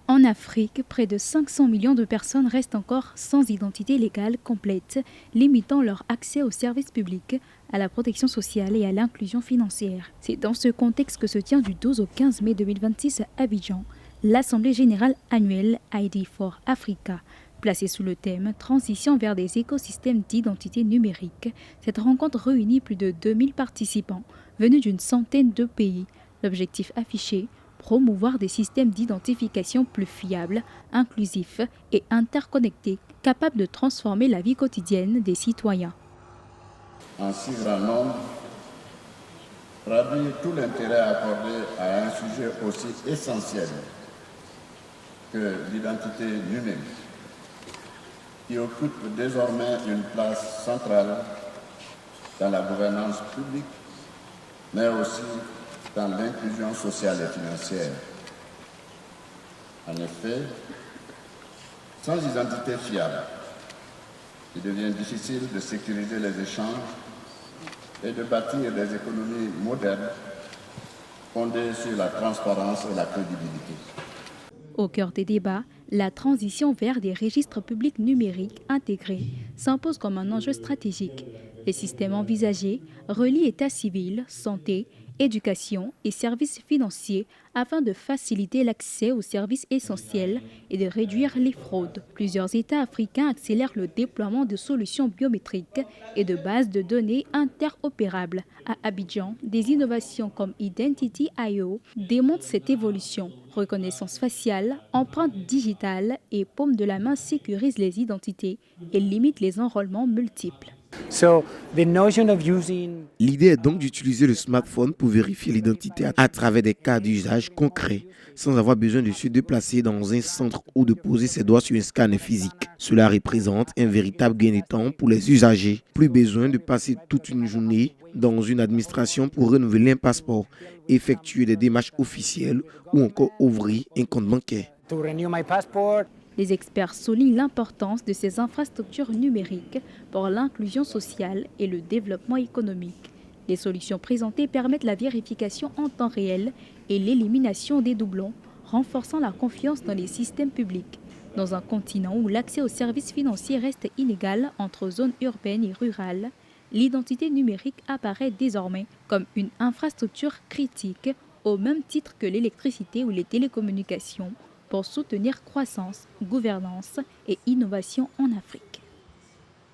En Afrique, près de 500 millions de personnes restent encore sans identité légale complète, limitant leur accès aux services publics, à la protection sociale et à l'inclusion financière. C'est dans ce contexte que se tient du 12 au 15 mai 2026 à Abidjan l'Assemblée générale annuelle ID for Africa. Placée sous le thème « Transition vers des écosystèmes d'identité numérique », cette rencontre réunit plus de 2000 participants venus d'une centaine de pays. L'objectif affiché, promouvoir des systèmes d'identification plus fiables, inclusifs et interconnectés, capables de transformer la vie quotidienne des citoyens. En si grand nombre, traduit tout l'intérêt accordé à un sujet aussi essentiel que l'identité numérique, qui occupe désormais une place centrale dans la gouvernance publique, mais aussi dans l'inclusion sociale et financière. En effet, sans identité fiable, il devient difficile de sécuriser les échanges et de bâtir des économies modernes fondées sur la transparence et la crédibilité. Au cœur des débats, la transition vers des registres publics numériques intégrés s'impose comme un enjeu stratégique. Les systèmes envisagés relient état civil, santé, éducation et services financiers afin de faciliter l'accès aux services essentiels et de réduire les fraudes. Plusieurs États africains accélèrent le déploiement de solutions biométriques et de bases de données interopérables. À Abidjan, des innovations comme Identity.io démontrent cette évolution. Reconnaissance faciale, empreinte digitale et paume de la main sécurisent les identités et limitent les enrôlements multiples. L'idée est donc d'utiliser le smartphone pour vérifier l'identité à travers des cas d'usage concrets, sans avoir besoin de se déplacer dans un centre ou de poser ses doigts sur un scanner physique. Cela représente un véritable gain de temps pour les usagers. Plus besoin de passer toute une journée dans une administration pour renouveler un passeport, effectuer des démarches officielles ou encore ouvrir un compte bancaire. Les experts soulignent l'importance de ces infrastructures numériques pour l'inclusion sociale et le développement économique. Les solutions présentées permettent la vérification en temps réel et l'élimination des doublons, renforçant la confiance dans les systèmes publics. Dans un continent où l'accès aux services financiers reste inégal entre zones urbaines et rurales, l'identité numérique apparaît désormais comme une infrastructure critique au même titre que l'électricité ou les télécommunications, pour soutenir croissance, gouvernance et innovation en Afrique.